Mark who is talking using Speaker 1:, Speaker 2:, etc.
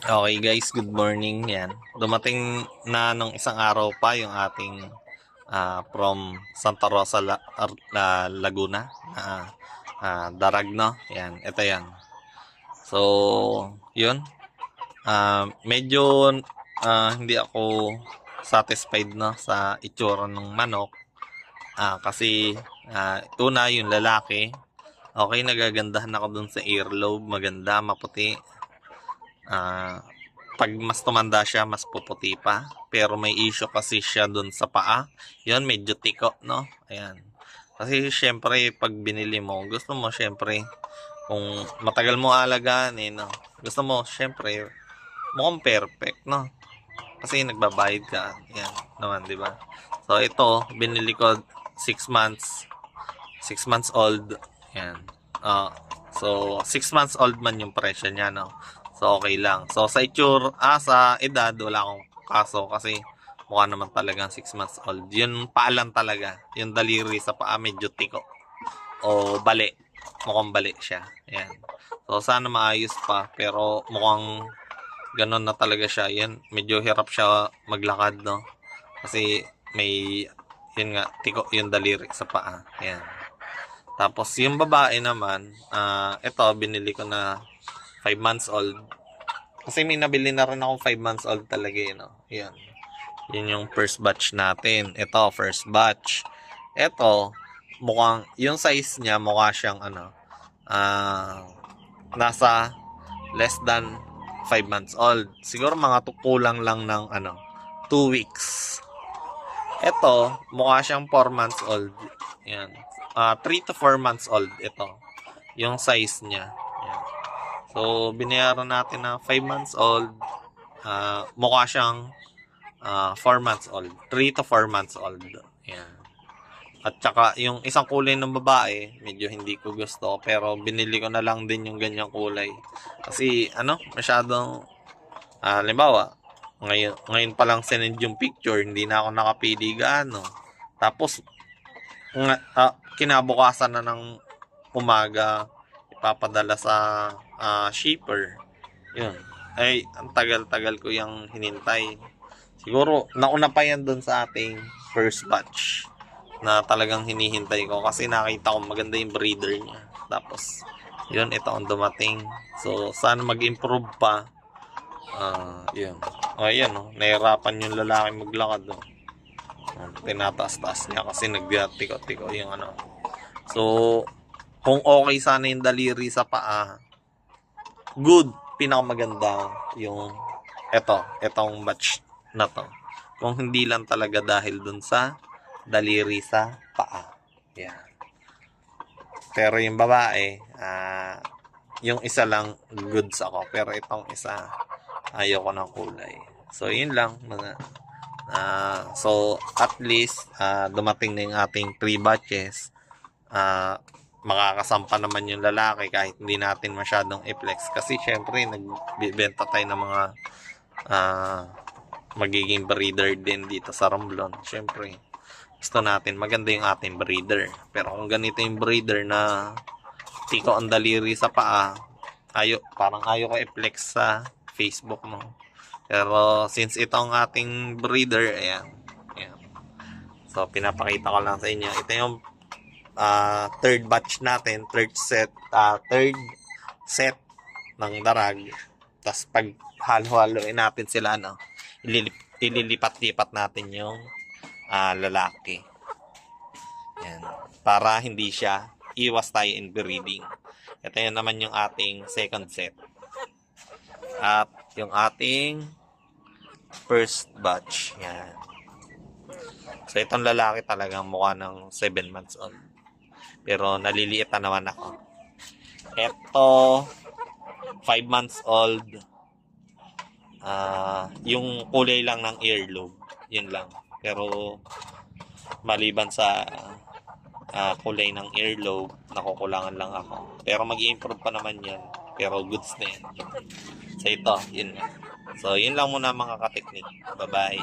Speaker 1: Okay guys, good morning. Yan. Dumating na nung isang araw pa yung ating from Santa Rosa, Laguna na darag, no? Yan, ito yan. So, yun. Medyo hindi ako satisfied, no, sa itsura ng manok. Kasi una yung lalaki. Okay, nagagandahan ako dun sa earlobe. Maganda, maputi. Pag mas tumanda siya, mas puputi pa. Pero may issue kasi siya dun sa paa. Yun, medyo tiko, no? Ayan. Kasi syempre, pag binili mo, gusto mo syempre, kung matagal mo alagaan, no? Gusto mo, syempre, mukhang perfect, no? Kasi nagbabayad ka. Yan naman, di ba? So, ito, binili ko 6 months. 6 months old. Yan. So, 6 months old man yung presyo niya, no? So, okay lang. So, sa sa edad, wala akong kaso kasi mukha naman talagang 6 months old. Yun paalan talaga. Yung daliri sa paa, medyo tiko. O bali. Mukhang bali siya. Yan. So, sana maayos pa. Pero mukhang ganon na talaga siya. Yan, medyo hirap siya maglakad, no? Kasi may, yun nga, tiko yung daliri sa paa. Yan. Tapos, yung babae naman, ito, binili ko na 5 months old. Kasi may nabili na rin akong 5 months old talaga, no? Yan. Yun yung first batch natin. Ito, first batch. Ito, mukhang, yung size niya, mukha siyang, nasa less than 5 months old. Siguro mga kulang lang ng, 2 weeks. Ito, mukha siyang 4 months old. Yan. 3 to 4 months old ito. Yung size niya. Yan. So, binayaran natin na 5 months old. Mukha siyang 4 months old. 3 to 4 months old. Yan. At saka, yung isang kulay ng babae, medyo hindi ko gusto. Pero, binili ko na lang din yung ganyang kulay. Kasi, masyadong, halimbawa, ngayon pa lang sinend yung picture, hindi na ako nakapili gaano. Tapos, kinabukasan na ng umaga, ipapadala sa shipper. Yun. Ay, ang tagal-tagal ko yung hinintay. Siguro, nauna pa yan dun sa ating first batch na talagang hinihintay ko kasi nakita ko maganda yung breeder niya. Tapos, yun, ito ang dumating. So, sana mag-improve pa. Yun. Ayan, nahirapan yung lalaki maglakad. Tinataas-taas niya kasi nagtiko-tiko yung So, kung okay sana yung daliri sa paa, good, pinakamaganda yung etong batch na to. Kung hindi lang talaga dahil dun sa daliri sa paa. Yan. Pero yung babae, yung isa lang goods ako. Pero itong isa, ayoko ng kulay. So, yun lang mga so, at least, dumating na yung ating 3 batches. Makakasampa naman yung lalaki kahit hindi natin masyadong i-flex. Kasi, syempre, nagbibenta tayo ng mga magiging breeder din dito sa Romblon. Syempre, gusto natin maganda yung ating breeder. Pero kung ganito yung breeder na tiko ang daliri sa paa, parang ayaw ko i-flex sa Facebook mo. Pero since ito ang ating breeder, ayan. So, pinapakita ko lang sa inyo. Ito yung third batch natin, third set ng darag. Tapos pag halo-haloin natin sila, ililipat-lipat natin yung lalaki. Yan. Para hindi siya iwas tayo in breeding. Ito yun naman yung ating second set. At yung ating first batch. Yan. So, itong lalaki talagang mukha ng 7 months old. Pero naliliit na naman ako. Ito, 5 months old. Yung kulay lang ng earlobe. Yun lang. Pero, maliban sa kulay ng earlobe, nakukulangan lang ako. Pero mag-i-improve pa naman yan. Pero goods na yan. So ito, yun. So yun lang muna mga kateknik. Bye-bye.